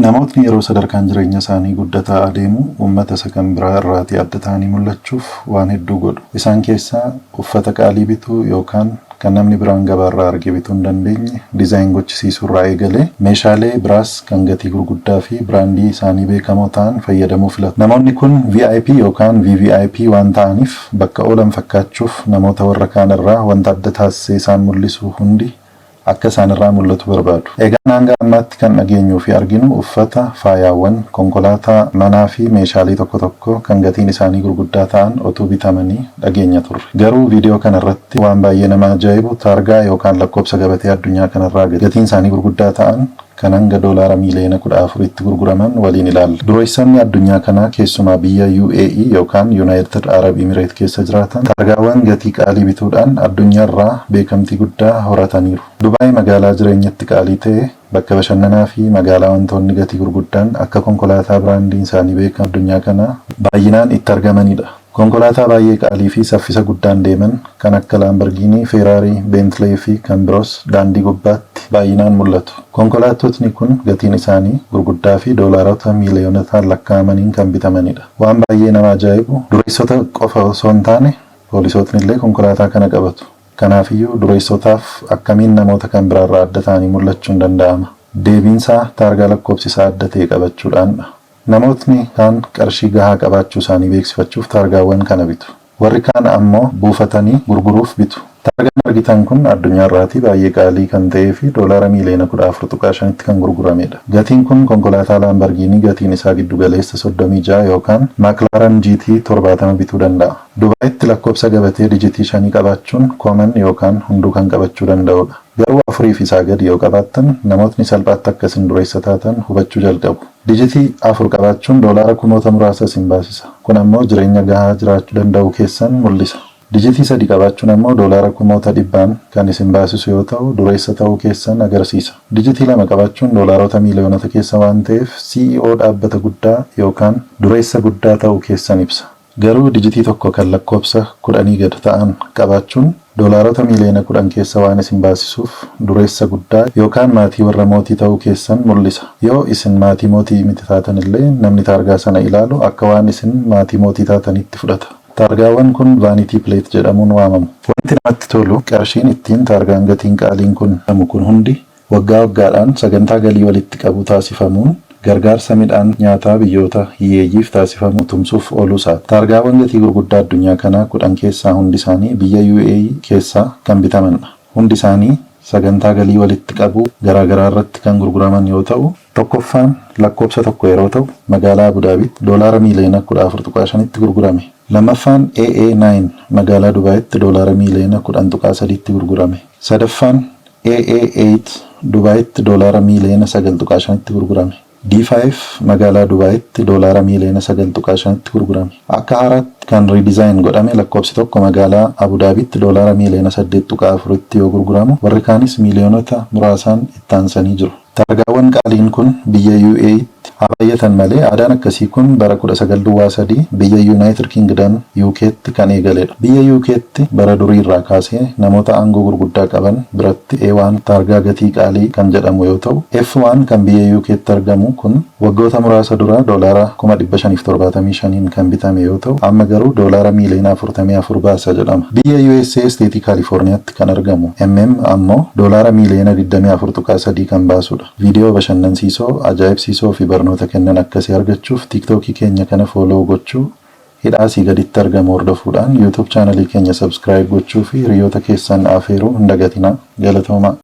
Namootni yeroo sadarkaan jireenya isaanii guddataa adeemu uummata isa kan biraa irraatii adda ta'anii mul'achuuf waan hedduu godhu. Isaan keessaa uffata qaalii bituu yookaan kan namni biraan gabaarraa argee bituu hin dandeenye diizaayin gochisiisuu irraa eegalee meeshaalee biraas kan gatii gurguddaa fi biraandii isaanii beekamoo ta'an fayyadamuu filatu. Namoonni kun VIP yookaan VVIP waan ta'aniif bakka oolan fakkaachuuf namoota warra kaan irraa wanta adda taasisee isaan mul'isu hundi akka isaan irraa mul'atu barbaadu. Egaa hanga ammaatti kan dhageenyuu fi arginu uffata, faayaawwan, konkolaataa, manaa fi meeshaalee tokko tokko kan gatiin isaanii gurguddaa ta'an otuu bitamanii dhageenya turre. Garuu viidiyoo kanarratti waan baay'ee nama ajaa'ibu taargaa yookaan lakkoobsa gabatee addunyaa kanarraa gatiin isaanii gurguddaa ta'an kan hanga doolaara miiliyoona 14tti gurguraman waliin ilaalla. Dureessonni addunyaa kanaa keessumaa biyya UAE yookaan United Arab Emirates keessa jiraatan taargaawwan gatii qaalii bituudhaan addunyaarraa beekamtii guddaa horataniiru. Dubaay magaalaa jireenyatti qaalii ta'e bakka bashannanaa fi magaalaa wantoonni gatii gurguddaan akka konkolaataa biraandiin isaanii beekamu addunyaa kanaa baay'inaan itti argamanidha. Konkolaataa baay'ee qaalii fi saffisa guddaan deeman kan akka Lamborghini, Ferrari, Bentley fi kan biroos daandii gubbaatti baay'inaan mul'atu. Konkolaattotni kun gatiin isaanii gurguddaa fi doolaarota miiliyoonotaan lakkaa'amaniin kan bitamanidha. Waan baay'ee nama ajaa'ibu dureessota qofa osoo hin taane poolisootni illee konkolaataa kana qabatu. Kanaafiyyuu dureessotaaf akkamiin namoota kan biraarraa adda ta'anii mul'achuun danda'ama? Deebiinsaa taargaa lakkoobsisaa adda ta'e qabachuudhaanidha. Namootni kaan qarshii gahaa qabaachuu isaanii beeksifachuuf taargaawwan kana bitu. Warri kaan ammoo buufatanii gurguruuf bitu. Taargaan argitan kun addunyaarraatii baay'ee qaalii kan ta'ee fi doolaara miiliyoona 14.5tti kan gurguramedha. Gatiin kun konkolaataa Lamborghini gatiin isaa giddu galeessa 36 yookaan McLaren GT 70 bituu danda'a. Dubaayitti lakkoobsa gabatee dijitii 5 qabaachuun kooman yookaan hunduu kan qabachuu danda'udha. Garuu 4 fi isaa gadi yoo qabaattan namootni salphaatti akkasiin dureessa taatan hubachuu jalqabu. Dijitii 4 qabaachuun doolaara kumoota muraasa isin baasisa. Kun ammoo jireenya gahaa jiraachuu danda'u keessan mul'isa. Dijitii 3 qabaachuun ammoo doolaara kumoota dhibbaan kan isin baasisu yoo ta'u dureessa ta'uu keessan agarsiisa. Dijitii 2 qabaachuun doolaarota miiliyoonota keessa waan ta'eef CEO dhaabbata guddaa yookaan dureessa guddaa ta'uu keessan ibsa. Garuu dijitii tokko kan lakkoobsa 10 gad ta'an qabaachuun doolaarota miiliyoona 10 keessa waan isin baasisuuf dureessa guddaa yookaan maatii warra mootii ta'uu keessan mul'isa. Yoo isin maatii mootii miti taatan illee namni taargaa sana ilaalu akka waan isin maatii mootii taatanitti fudhata. Taargaawwan kun vanity plate jedhamuun waamamu. Wanti namatti tolu qarshiin ittiin taargaan gatiin qaaliin kun hundi waggaa waggaadhaan sagantaa galii walitti qabu taasifamuun gargaarsa midhaan nyaataa biyyoota hiyyeeyyiif taasifamu tumsuuf ooluusaati. Taargaawwan gatii gurguddaa addunyaa kanaa 10 keessaa hundi isaanii biyya UAE keessaa kan bitamanidha. Hundi isaanii sagantaa galii walitti qabu garaagaraa irratti kan gurguraman yoo ta'u, tokkoffaan lakkoobsa tokko yeroo ta'u magaalaa Abu Dhaabiitti doolaara miiliyoona 14.5tti gurgurame. Lammaffaan AA9 magaalaa Dubaayitti doolaara miiliyoona 10.3tti gurgurame. Sadaffaan AA8 Dubaayitti doolaara miiliyoona 9.5tti gurgurame. D5 magaalaa Dubaayitti doolaara miiliyoona 9.5tti gurgurame. Akka haaraatti kan redesign godhame lakkoobsi tokko magaalaa Abu Dhaabiitti doolaara miiliyoona 8.4tti yoo gurguramu warri kaanis miiliyoonota muraasaan itti aansanii jiru. Taargaawwan qaaliin kun biyya UAEtti habayyatan malee aadaan akkasii kun bara 1903 biyya United Kingdom UK'tti kan eegaledha. Biyya UK'tti bara durii irraa kaasee namoota aangoo gurguddaa qaban biratti A1 taargaa gatii qaalii kan jedhamu yoo ta'u, F1 kan biyya UK'tti argamu kun waggoota muraasa dura doolaara 575 kan bitame yoo ta'u, amma garuu doolaara miiliyoona 44 baasa jedhama. Biyya USA State Californiyaatti kan argamu ammoo doolaara miiliyoona 24.3 kan baasudha. Viidiyoo bashannansiisoo, ajaa'ibsiisoo fi barnoota kennan akkasii argachuuf TikTokii keenya kana follow gochuu, hidhaasii gaditti argamu hordofuudhaan YouTube chaanalii keenya subscribe gochuu fi hiriyoota keessan afeeruu hin dagatinaa. Galatoomaa.